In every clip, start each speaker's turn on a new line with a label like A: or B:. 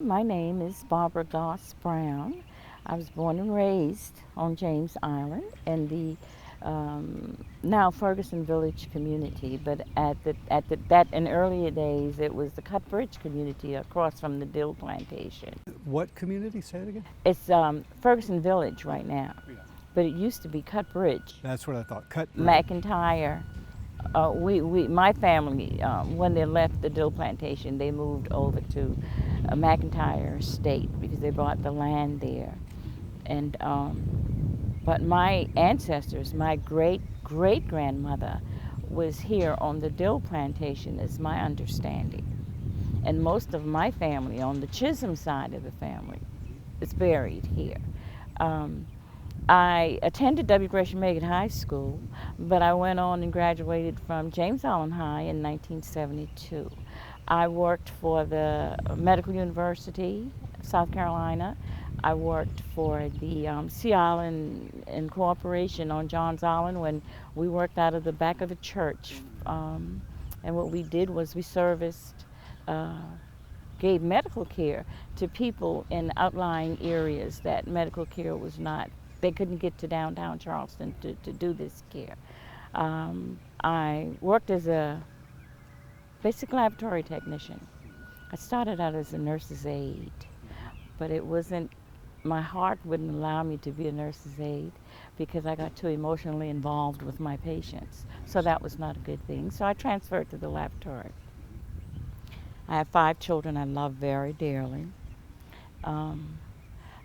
A: My name is Barbara Goss Brown. I was born and raised on James Island in the now Ferguson Village community, but that in earlier days it was the Cut Bridge community across from the Dill Plantation.
B: What community? Say it again.
A: It's Ferguson Village right now, but it used to be Cut Bridge.
B: That's what I thought. Cut Bridge.
A: McIntyre. My family, when they left the Dill Plantation, they moved over to McIntyre Estate because they bought the land there. And but my ancestors, my great-great-grandmother was here on the Dill Plantation, is my understanding. And most of my family on the Chisholm side of the family is buried here. I attended W. Gresham Megan High School, but I went on and graduated from James Island High in 1972. I worked for the Medical University of South Carolina. I worked for the Sea Island Incorporation on Johns Island when we worked out of the back of the church. And what we did was we serviced, gave medical care to people in outlying areas that medical care was not. They couldn't get to downtown Charleston to do this care. I worked as a basic laboratory technician. I started out as a nurse's aide, but it wasn't, my heart wouldn't allow me to be a nurse's aide because I got too emotionally involved with my patients. So that was not a good thing. So I transferred to the laboratory. I have 5 children I love very dearly.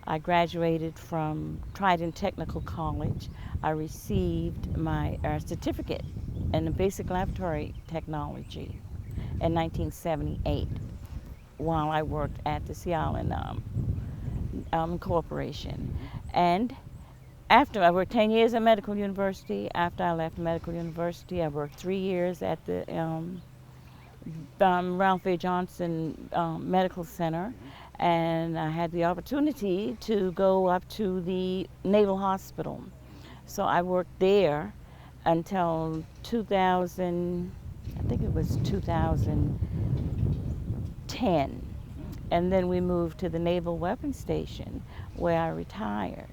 A: I graduated from Trident Technical College. I received my certificate in basic laboratory technology in 1978 while I worked at the Sea Island Corporation. And after I worked 10 years at Medical University, after I left Medical University, I worked 3 years at the Ralph A. Johnson Medical Center. And I had the opportunity to go up to the Naval Hospital. So I worked there until 2000, I think it was 2010. And then we moved to the Naval Weapons Station where I retired.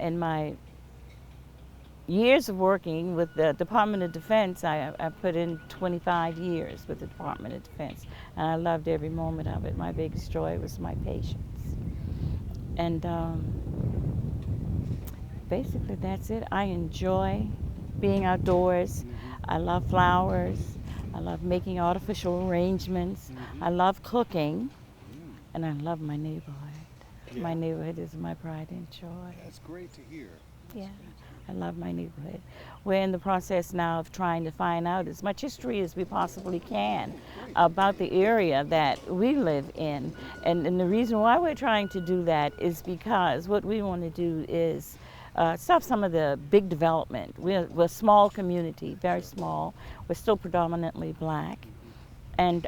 A: In my years of working with the Department of Defense, I put in 25 years with the Department of Defense, and I loved every moment of it. My biggest joy was my patients. And basically that's it. I enjoy being outdoors. I love flowers. I love making artificial arrangements. I love cooking, and I love my neighborhood.
B: Yeah.
A: My neighborhood is my pride and joy.
B: That's great to hear.
A: Yeah, I love my neighborhood. We're in the process now of trying to find out as much history as we possibly can about the area that we live in. And the reason why we're trying to do that is because what we want to do is stop some of the big development. We're a small community, very small. We're still predominantly black. And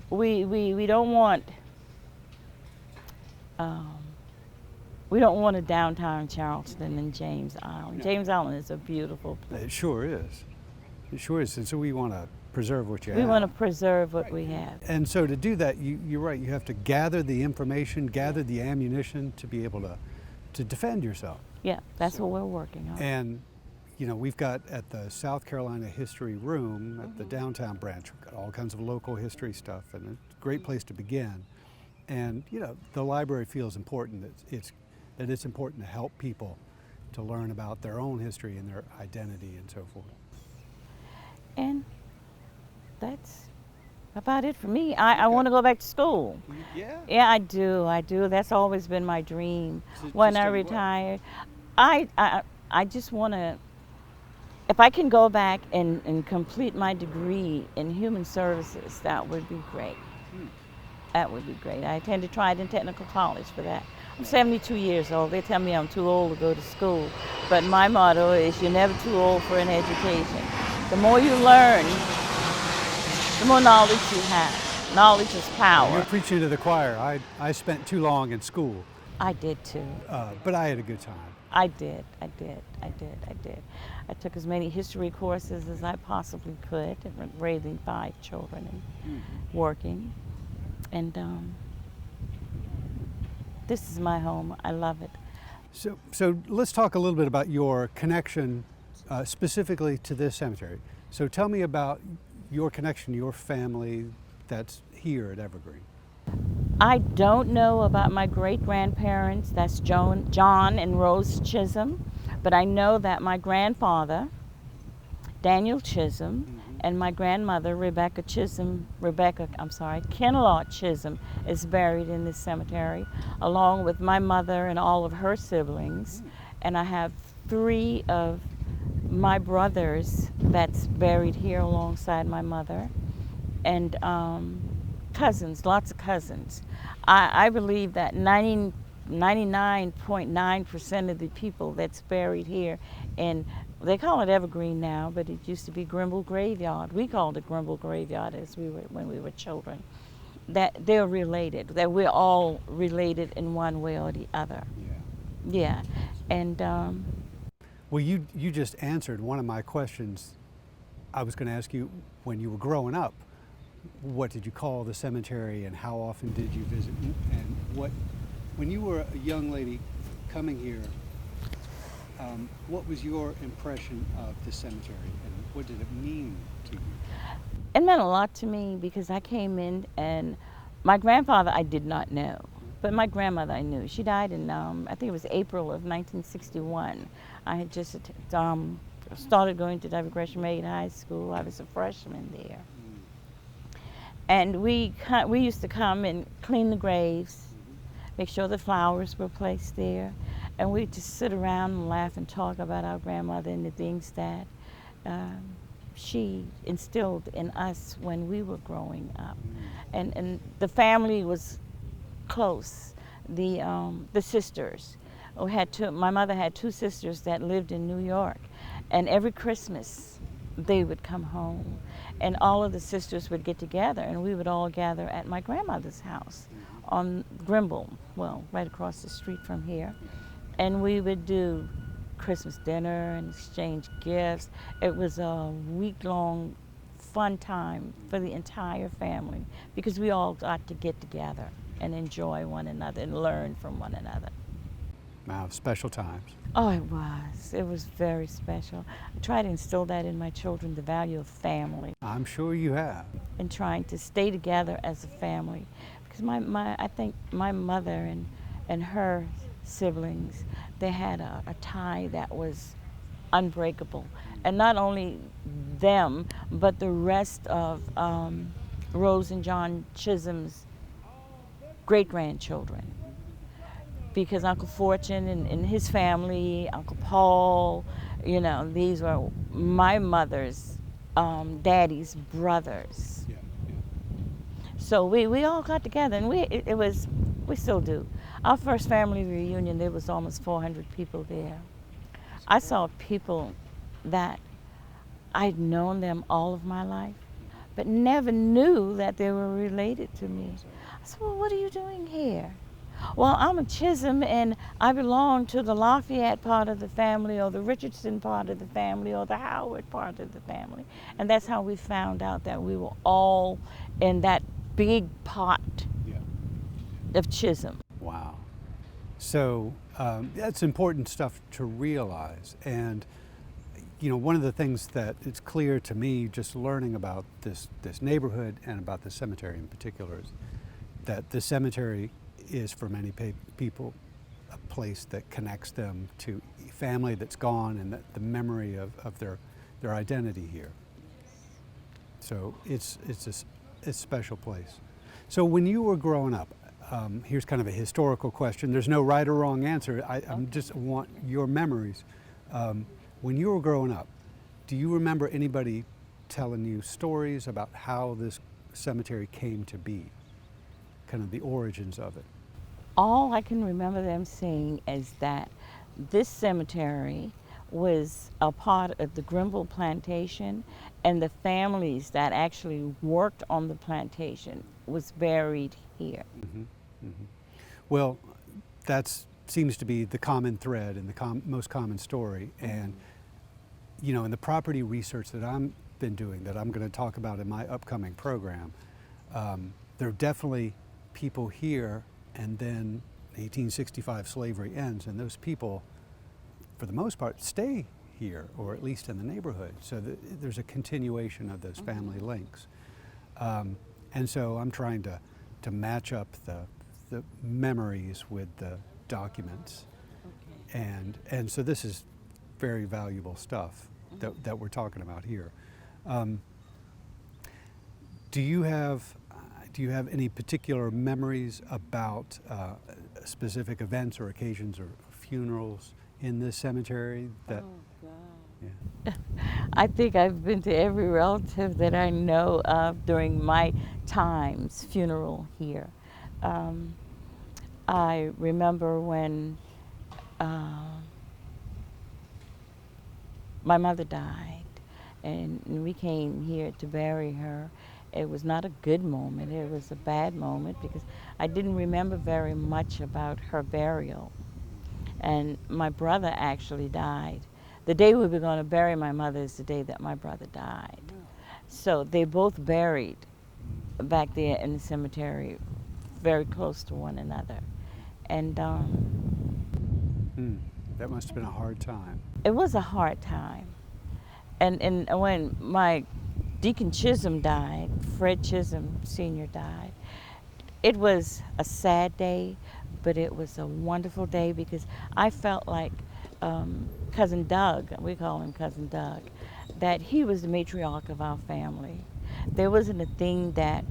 A: we don't want we don't want a downtown Charleston and James Island.
B: No.
A: James Island is a beautiful place.
B: It sure is. It sure is. And so we want to preserve what you have.
A: We want to preserve what we have.
B: And so to do that, you're right. You have to gather the information, gather the ammunition to be able to defend yourself.
A: Yeah, that's what we're working on.
B: And we've got at the South Carolina History Room at the downtown branch, we've got all kinds of local history stuff, and it's a great place to begin. And the library feels important that it's important to help people to learn about their own history and their identity and so forth.
A: And that's about it for me. I want to go back to school.
B: Yeah.
A: Yeah, I do. That's always been my dream. When I retired, I just want to, if I can go back and complete my degree in human services, that would be great. That would be great. I attended Trident Technical College for that. I'm 72 years old. They tell me I'm too old to go to school, but my motto is you're never too old for an education. The more you learn, the more knowledge you have. Knowledge is power.
B: You're preaching to the choir. I spent too long in school.
A: I did too.
B: But I had a good time.
A: I did. I took as many history courses as I possibly could, raising 5 children and working. And This is my home. I love it.
B: So let's talk a little bit about your connection specifically to this cemetery. So tell me about your connection, your family that's here at Evergreen.
A: I don't know about my great-grandparents, that's John and Rose Chisholm, but I know that my grandfather, Daniel Chisholm, and my grandmother, Kenelaw Chisholm, is buried in this cemetery, along with my mother and all of her siblings. And I have 3 of my brothers that's buried here alongside my mother, and cousins, lots of cousins. I believe that 99.9% of the people that's buried here, and they call it Evergreen now, but it used to be Grimble Graveyard. We called it Grimble Graveyard when we were children. That they're related, that we're all related in one way or the other. Yeah. And
B: Well, you just answered one of my questions. I was going to ask you, when you were growing up, what did you call the cemetery and how often did you visit? And when you were a young lady coming here, what was your impression of the cemetery and what did it mean to you?
A: it meant a lot to me because I came in, and my grandfather I did not know, but my grandmother I knew. She died in, I think it was April of 1961. I had just started going to Evergreen High School. I was a freshman there. And we used to come and clean the graves, make sure the flowers were placed there, and we'd just sit around and laugh and talk about our grandmother and the things that she instilled in us when we were growing up. And the family was close. The sisters, my mother had 2 sisters that lived in New York, and every Christmas they would come home, and all of the sisters would get together, and we would all gather at my grandmother's house on Grimble, well, right across the street from here, and we would do Christmas dinner and exchange gifts. It was a week-long fun time for the entire family because we all got to get together and enjoy one another and learn from one another.
B: Wow, special times.
A: Oh, it was. It was very special. I try to instill that in my children, the value of family.
B: I'm sure you have.
A: And trying to stay together as a family. Because I think my mother and her siblings, they had a tie that was unbreakable. And not only them, but the rest of Rose and John Chisholm's great-grandchildren. Because Uncle Fortune and his family, Uncle Paul, these were my mother's daddy's brothers.
B: Yeah.
A: So we all got together, and we still do. Our first family reunion, there was almost 400 people there. I saw people that I'd known them all of my life, but never knew that they were related to me. I said, well, what are you doing here? Well, I'm a Chisholm, and I belong to the Lafayette part of the family, or the Richardson part of the family, or the Howard part of the family. And that's how we found out that we were all in that big pot of Chisholm.
B: Wow. So that's important stuff to realize. And one of the things that it's clear to me just learning about this neighborhood and about the cemetery in particular is that the cemetery is for many people a place that connects them to family that's gone and the memory of their identity here. So it's a special place. So when you were growing up, here's kind of a historical question. There's no right or wrong answer. I just want your memories. When you were growing up, do you remember anybody telling you stories about how this cemetery came to be? Kind of the origins of it.
A: All I can remember them saying is that this cemetery was a part of the Grimble plantation, and the families that actually worked on the plantation was buried here.
B: Mm-hmm. Mm-hmm. Well, that seems to be the common thread and the most common story. And in the property research that I've been doing, that I'm going to talk about in my upcoming program, there are definitely people here and then 1865 slavery ends, and those people, for the most part, stay here, or at least in the neighborhood. So there's a continuation of those family links. And so I'm trying to match up the memories with the documents.
A: Okay.
B: And so this is very valuable stuff that we're talking about here. Do you have any particular memories about specific events or occasions or funerals in this cemetery? That,
A: Oh, God.
B: yeah.
A: I think I've been to every relative that I know of during my time's funeral here. I remember when my mother died, and we came here to bury her. It was not a good moment. It was a bad moment because I didn't remember very much about her burial. And my brother actually died. The day we were going to bury my mother is the day that my brother died. So they both buried back there in the cemetery very close to one another. And
B: That must have been a hard time.
A: it was a hard time. And when my Deacon Chisholm died, Fred Chisholm Sr. died, it was a sad day, but it was a wonderful day because I felt like Cousin Doug, we call him Cousin Doug, that he was the matriarch of our family. There wasn't a thing that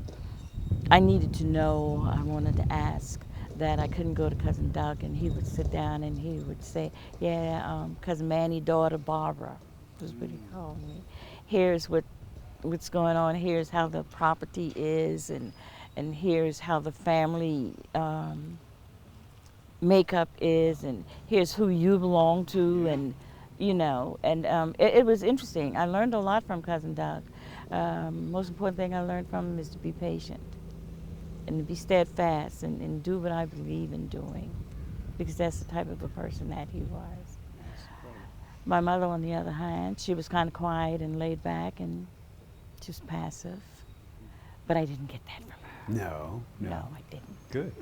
A: I needed to know, I wanted to ask, that I couldn't go to Cousin Doug and he would sit down and he would say, yeah, Cousin Manny, daughter Barbara, was what he called me. Here's what's going on, here's how the property is, and here's how the family makeup is, and here's who you belong to, and you know, and it was interesting. I learned a lot from Cousin Doug. Most important thing I learned from him is to be patient and to be steadfast and do what I believe in doing, because that's the type of a person that he was. My mother, on the other hand, she was kind of quiet and laid back and just passive, but I didn't get that from her.
B: No.
A: No, I didn't.
B: Good.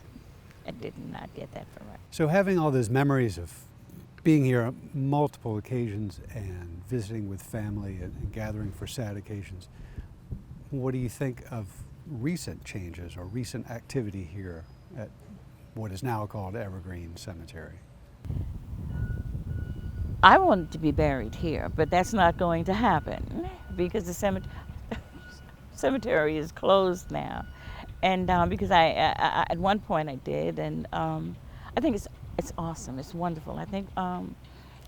A: I did not get that from her.
B: So having all those memories of being here on multiple occasions and visiting with family and gathering for sad occasions, what do you think of recent changes or recent activity here at what is now called Evergreen Cemetery?
A: I wanted to be buried here, but that's not going to happen because the cemetery is closed now. And because I at one point I did, and I think it's awesome, it's wonderful. I think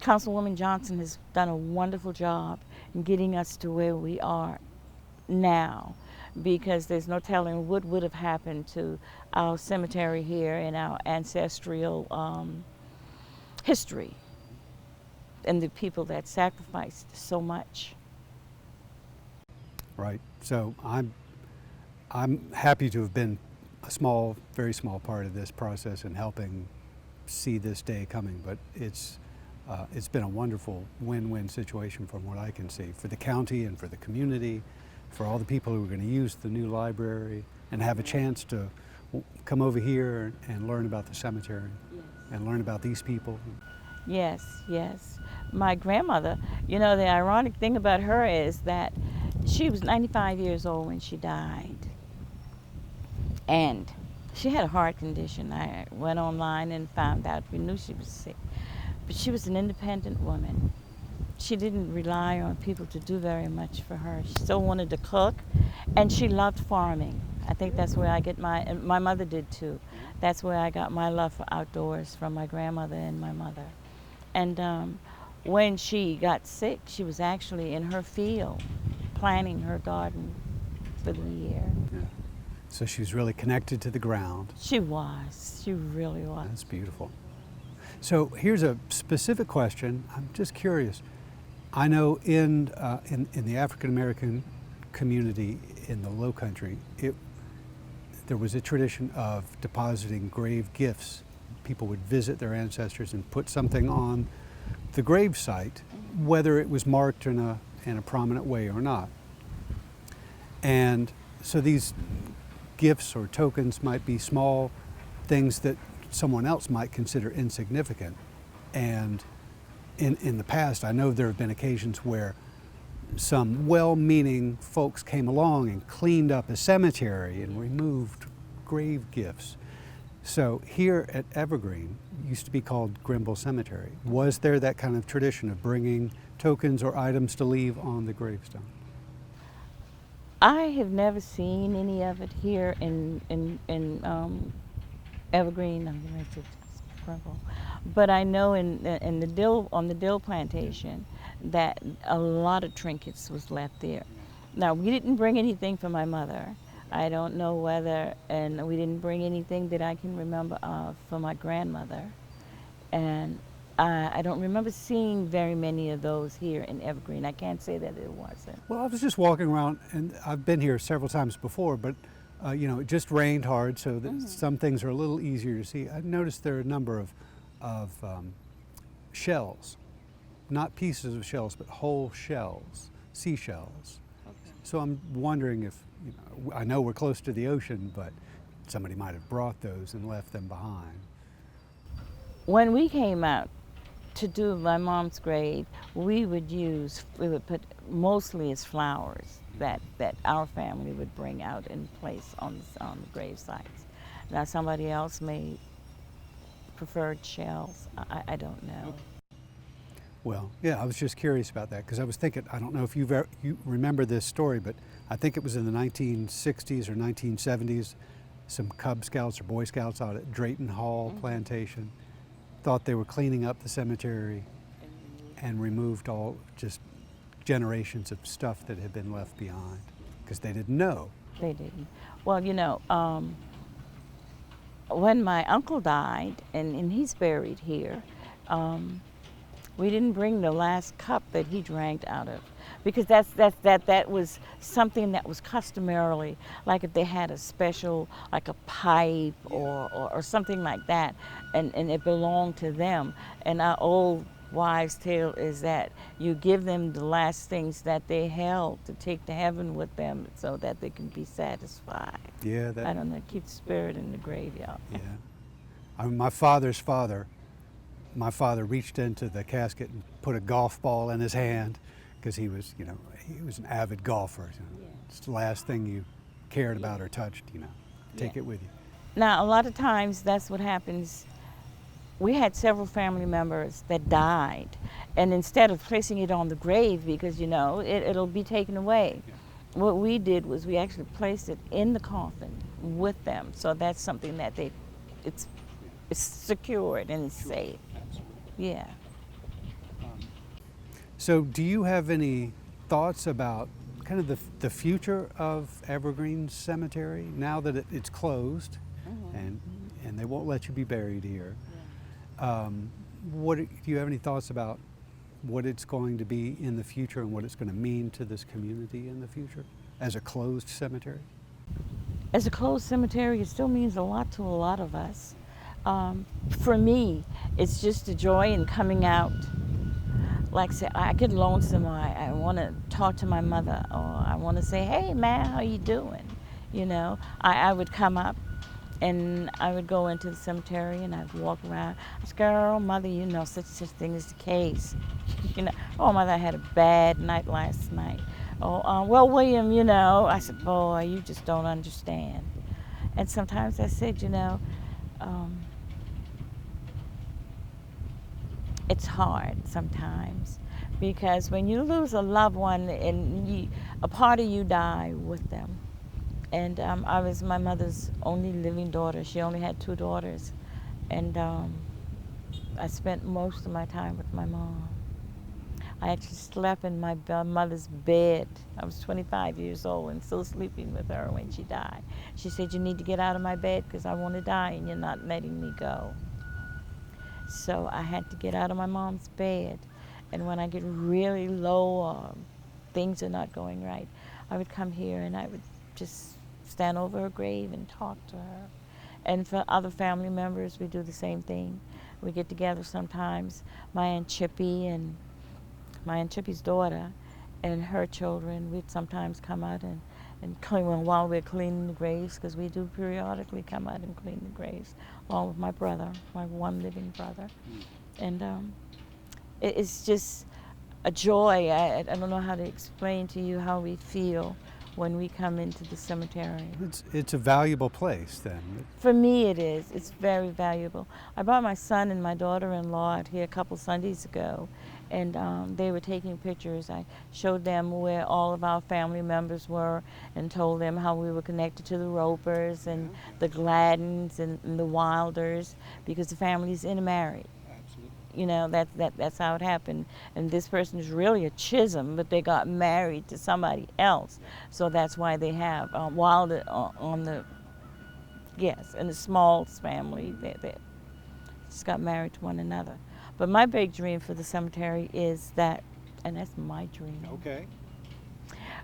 A: Councilwoman Johnson has done a wonderful job in getting us to where we are now, because there's no telling what would have happened to our cemetery here and our ancestral history and the people that sacrificed so much.
B: Right. So I'm happy to have been a small, very small part of this process and helping see this day coming. But it's been a wonderful win-win situation from what I can see for the county and for the community, for all the people who are going to use the new library and have a chance to come over here and learn about the cemetery. Yes. And learn about these people.
A: Yes, yes. My grandmother, you know, the ironic thing about her is that she was 95 years old when she died. And she had a heart condition. I went online and found out, we knew she was sick. But she was an independent woman. She didn't rely on people to do very much for her. She still wanted to cook, and she loved farming. I think that's where I get and my mother did too. That's where I got my love for outdoors, from my grandmother and my mother. And when she got sick, she was actually in her field planting her garden for the year.
B: Yeah. So she was really connected to the ground.
A: She was. She really was.
B: That's beautiful. So here's a specific question. I'm just curious. I know in the African American community in the Low Country, there was a tradition of depositing grave gifts. People would visit their ancestors and put something on the grave site, whether it was marked in a prominent way or not. And so these gifts or tokens might be small things that someone else might consider insignificant. And in the past, I know there have been occasions where some well-meaning folks came along and cleaned up a cemetery and removed grave gifts. So here at Evergreen, used to be called Grimble Cemetery. Was there that kind of tradition of bringing tokens or items to leave on the gravestone?
A: I have never seen any of it here in Evergreen. I'm going to say Grimble, but I know in the dill on the dill plantation that a lot of trinkets was left there. Now we didn't bring anything for my mother. I don't know whether, and we didn't bring anything that I can remember of for my grandmother, and I don't remember seeing very many of those here in Evergreen. I can't say that it wasn't.
B: Well, I was just walking around, and I've been here several times before, but you know, it just rained hard, so that some things are a little easier to see. I noticed there are a number of shells, not pieces of shells, but whole shells, seashells. Okay. So I'm wondering if, you know, I know we're close to the ocean, but somebody might have brought those and left them behind.
A: When we came out to do my mom's grave, we would put mostly as flowers that our family would bring out and place on the grave sites. Now somebody else may preferred shells. I don't know.
B: Well, yeah, I was just curious about that because I was thinking, I don't know if you remember this story, but I think it was in the 1960s or 1970s, some Cub Scouts or Boy Scouts out at Drayton Hall Plantation thought they were cleaning up the cemetery and removed all just generations of stuff that had been left behind because they didn't know.
A: They didn't. Well, you know, when my uncle died, and he's buried here, we didn't bring the last cup that he drank out of, because that was something that was customarily, like if they had a special, like a pipe or something like that, and it belonged to them. And our old wives' tale is that you give them the last things that they held to take to heaven with them so that they can be satisfied.
B: Yeah,
A: I don't know, keep the spirit in the graveyard.
B: Yeah. I mean, my father reached into the casket and put a golf ball in his hand because he was, you know, he was an avid golfer. You know. Yeah. It's the last thing you cared about or touched, you know. Take it with you.
A: Now, a lot of times that's what happens. We had several family members that died, and instead of placing it on the grave because, you know, it'll be taken away, what we did was we actually placed it in the coffin with them. So that's something that it's secured and it's safe. Absolutely. Yeah.
B: So do you have any thoughts about kind of the future of Evergreen Cemetery now that it's closed and they won't let you be buried here? Do you have any thoughts about what it's going to be in the future and what it's going to mean to this community in the future as a closed cemetery?
A: As a closed cemetery, it still means a lot to a lot of us. For me, it's just a joy in coming out. Like say, I get lonesome, or I want to talk to my mother, or I want to say, hey man, how you doing? You know, I would come up and I would go into the cemetery and I'd walk around. I said, girl, mother, you know, such thing is the case. You know, oh mother, I had a bad night last night. Oh, well, William, you know. I said, boy, you just don't understand. And sometimes I said, you know, it's hard sometimes because when you lose a loved one and a part of you die with them. And I was my mother's only living daughter. She only had 2 daughters. And I spent most of my time with my mom. I actually slept in my mother's bed. I was 25 years old and still sleeping with her when she died. She said, you need to get out of my bed because I want to die and you're not letting me go. So I had to get out of my mom's bed. And when I get really low or things are not going right, I would come here and I would just stand over her grave and talk to her. And for other family members, we do the same thing. We get together sometimes. My Aunt Chippy and my Aunt Chippy's daughter and her children, we'd sometimes come out and clean, well, while we're cleaning the graves, because we do periodically come out and clean the graves, along with my brother, my one living brother. And it's just a joy. I don't know how to explain to you how we feel when we come into the cemetery.
B: It's a valuable place then.
A: For me it is. It's very valuable. I brought my son and my daughter-in-law out here a couple Sundays ago, and they were taking pictures. I showed them where all of our family members were and told them how we were connected to the Ropers and the Gladdens and the Wilders, because the families intermarried. You know, that's how it happened. And this person is really a Chisholm, but they got married to somebody else. So that's why they have Wilder on the, yes, and the Smalls family. They just got married to one another. But my big dream for the cemetery is that, and that's my dream.
B: Okay.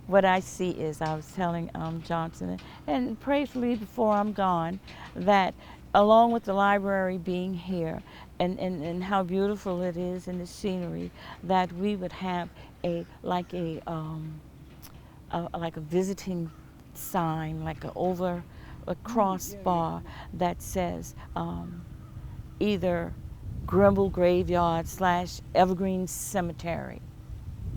A: What I see is, I was telling Johnson, and prayerfully before I'm gone, that along with the library being here and how beautiful it is in the scenery, that we would have like a visiting sign, like a crossbar that says either Grimble Graveyard / Evergreen Cemetery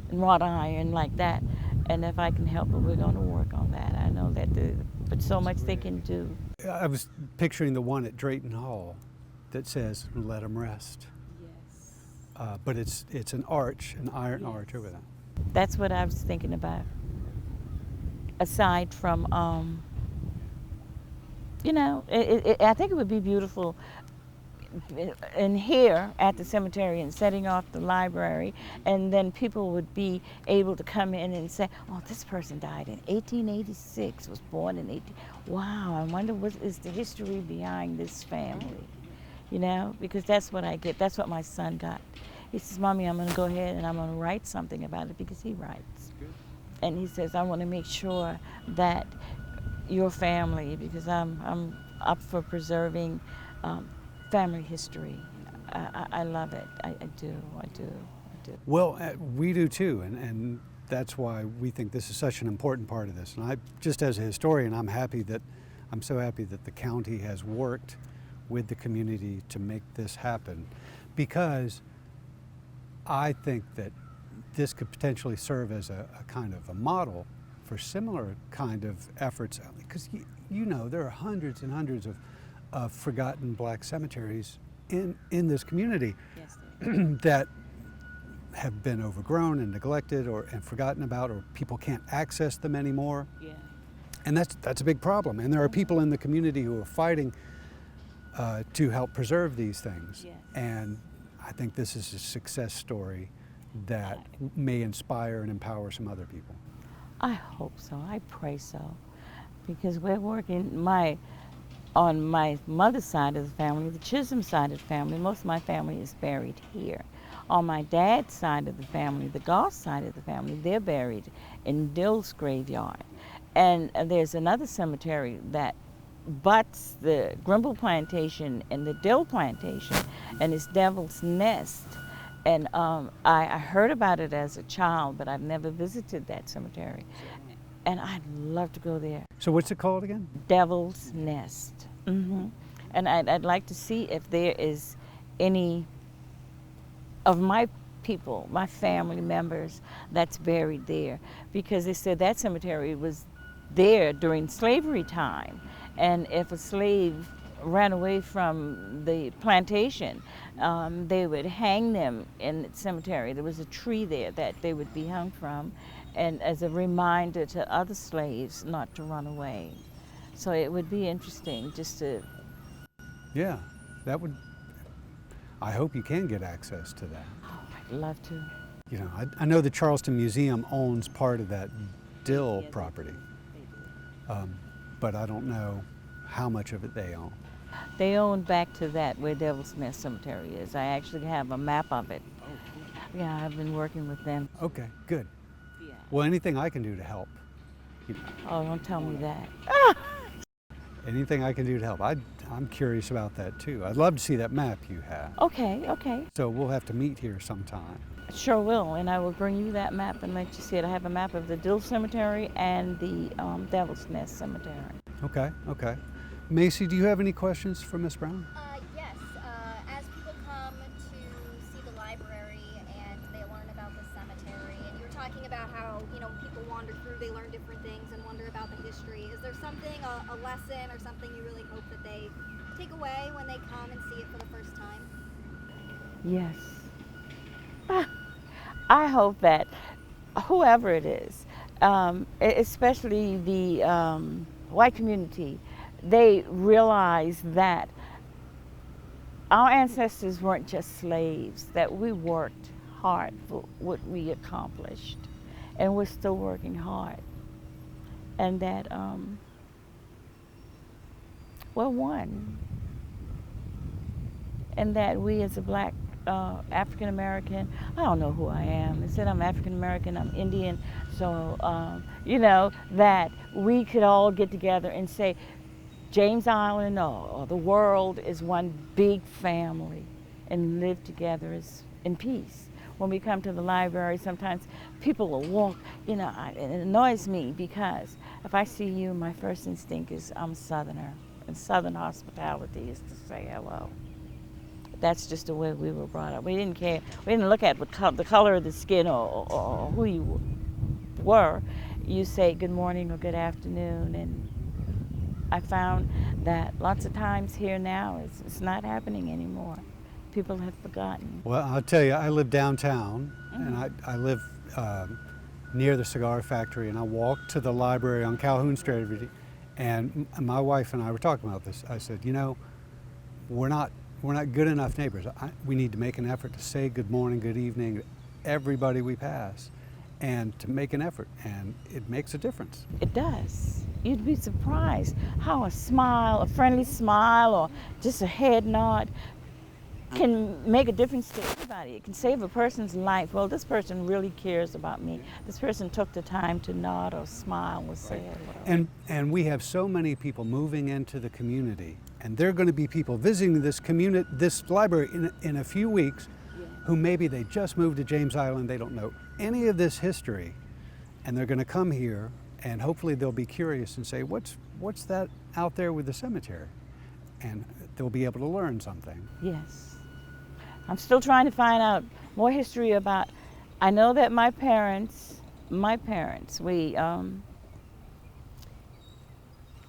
A: in wrought iron, like that. And if I can help it, we're going to work on that. I know that but so much they can do.
B: I was picturing the one at Drayton Hall that says, "Let them rest."
A: Yes.
B: But it's an arch, an iron arch over that.
A: That's what I was thinking about. Aside from, you know, I think it would be beautiful in here at the cemetery and setting off the library, and then people would be able to come in and say, oh, this person died in 1886, was born in 18... Wow, I wonder what is the history behind this family, you know, because that's what I get. That's what my son got. He says, Mommy, I'm going to go ahead and I'm going to write something about it, because he writes. And he says, I want to make sure that your family, because I'm up for preserving family history. I love it. I do.
B: Well, we do too, and that's why we think this is such an important part of this. And I, just as a historian, I'm so happy that the county has worked with the community to make this happen, because I think that this could potentially serve as a kind of a model for similar kind of efforts, because you know there are hundreds and hundreds of forgotten black cemeteries in this community.
A: Yes,
B: that have been overgrown and neglected and forgotten about, or people can't access them anymore.
A: yeah.
B: And that's a big problem. And there are people in the community who are fighting to help preserve these things.
A: Yes.
B: And I think this is a success story that may inspire and empower some other people.
A: I hope so. I pray so, because we're working on my mother's side of the family, the Chisholm side of the family. Most of my family is buried here. On my dad's side of the family, the Goss side of the family, they're buried in Dill's graveyard. And there's another cemetery that butts the Grimble plantation and the Dill plantation, and it's Devil's Nest. And I heard about it as a child, but I've never visited that cemetery. And I'd love to go there.
B: So what's it called again?
A: Devil's Nest. Mm-hmm. And I'd like to see if there is any of my people, my family members, that's buried there. Because they said that cemetery was there during slavery time. And if a slave ran away from the plantation, they would hang them in the cemetery. There was a tree there that they would be hung from, and as a reminder to other slaves not to run away. So it would be interesting just to...
B: Yeah, that would, I hope you can get access to that.
A: Oh, I'd love to.
B: You know, I know the Charleston Museum owns part of that Dill property, but I don't know how much of it they own.
A: They own back to that where Devil's Nest Cemetery is. I actually have a map of it. Yeah, I've been working with them.
B: Okay, good.
A: Yeah.
B: Well, anything I can do to help.
A: Oh, don't tell me that.
B: Anything I can do to help. I'm curious about that too. I'd love to see that map you have.
A: Okay.
B: So we'll have to meet here sometime.
A: Sure will, and I will bring you that map and let you see it. I have a map of the Dill Cemetery and the Devil's Nest Cemetery.
B: Okay, okay. Macy, do you have any questions for Miss Brown?
C: Yes. As people come to see the library and they learn about the cemetery, and you were talking about how, people wander through, they learn different things and wonder about the history. Is there something, a lesson or something you really hope that they take away when they come and see it for the first time?
A: Yes. I hope that whoever it is, especially the white community, they realize that our ancestors weren't just slaves, that we worked hard for what we accomplished, and we're still working hard, and that we're one, and that we as a black African American, I don't know who I am. They said I'm African American, I'm Indian, so that we could all get together and say James Island or the world is one big family and live together in peace. When we come to the library, sometimes people will walk, it annoys me because if I see you, my first instinct is I'm a Southerner, and Southern hospitality is to say hello. That's just the way we were brought up. We didn't care. We didn't look at the color of the skin or who you were. You say good morning or good afternoon, and I found that lots of times here now it's not happening anymore. People have forgotten.
B: Well, I'll tell you, I live downtown, and I live near the cigar factory, and I walk to the library on Calhoun Street every day. And my wife and I were talking about this. I said, we're not good enough neighbors. We need to make an effort to say good morning, good evening to everybody we pass, and to make an effort, and it makes a difference.
A: It does. You'd be surprised how a friendly smile, or just a head nod can make a difference to everybody. It can save a person's life. Well, this person really cares about me. This person took the time to nod or smile or say hello.
B: And we have so many people moving into the community, and there are going to be people visiting this library in a few weeks who maybe they just moved to James Island, they don't know any of this history, and they're going to come here, and hopefully they'll be curious and say, what's that out there with the cemetery? And they'll be able to learn something.
A: Yes. I'm still trying to find out more history about, I know that my parents,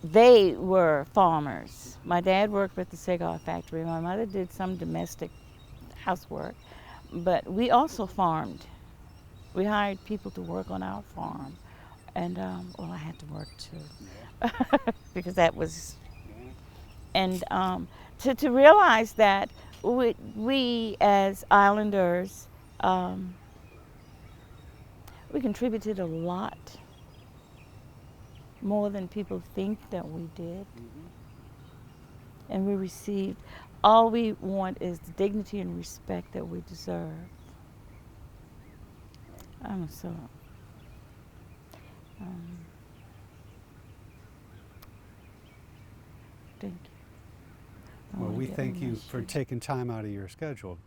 A: they were farmers. My dad worked with the cigar factory. My mother did some domestic housework, but we also farmed. We hired people to work on our farm. And, I had to work too, because that was, and to realize that we as islanders, we contributed a lot more than people think that we did. And we received, all we want is the dignity and respect that we deserve. I'm so, thank you.
B: Well, we thank you for taking time out of your schedule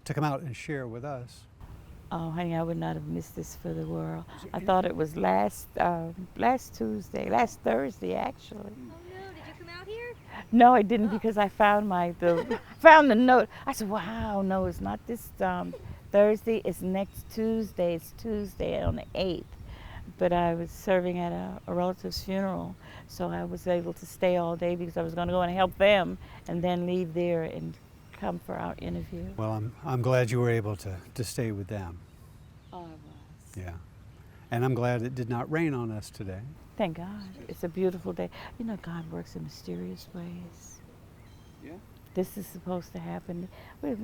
B: to come out and share with us.
A: Oh, honey, I would not have missed this for the world. I thought it was last Thursday, actually.
C: Oh no, did you come out here?
A: No, I didn't, because I found found the note. I said, wow, no, it's not this Thursday, it's next Tuesday. It's Tuesday on the 8th. But I was serving at a relative's funeral, so I was able to stay all day because I was going to go and help them and then leave there and come for our interview.
B: Well, I'm glad you were able to stay with them.
A: Oh, I was.
B: Yeah. And I'm glad it did not rain on us today.
A: Thank God. It's a beautiful day. God works in mysterious ways.
B: Yeah.
A: This is supposed to happen. We're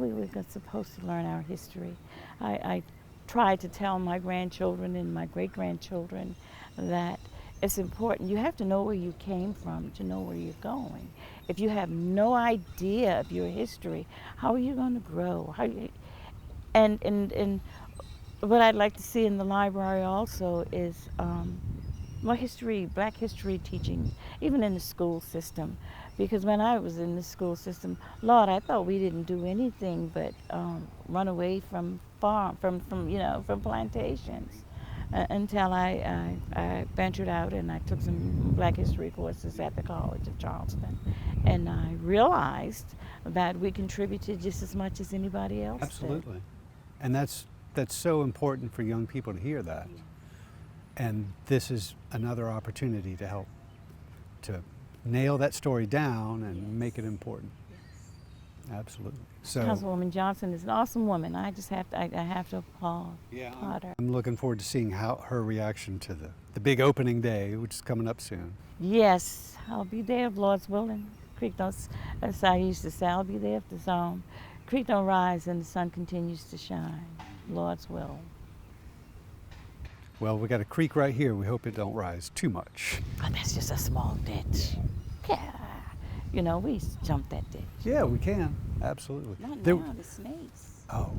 A: supposed to learn our history. I try to tell my grandchildren and my great-grandchildren that it's important. You have to know where you came from to know where you're going. If you have no idea of your history, how are you going to grow? And what I'd like to see in the library also is more history, black history teaching, even in the school system. Because when I was in the school system, Lord, I thought we didn't do anything but run away from from plantations. Until I ventured out and I took some black history courses at the College of Charleston. And I realized that we contributed just as much as anybody else did.
B: Absolutely. And that's so important for young people to hear that. And this is another opportunity to help to nail that story down and make it important. Absolutely. So
A: Councilwoman Johnson is an awesome woman. I just have to, I have to applaud her.
B: I'm looking forward to seeing her reaction to the big opening day, which is coming up soon.
A: Yes, I'll be there if Lord's willing. Creek don't, as I used to say, I'll be there if the creek don't rise and the sun continues to shine. Lord's will.
B: Well, we got a creek right here. We hope it don't rise too much.
A: Oh, that's just a small ditch. Yeah. You know, we jumped that ditch.
B: Yeah, we can. Absolutely.
A: Not
B: There-
A: now, the snakes.
B: Oh.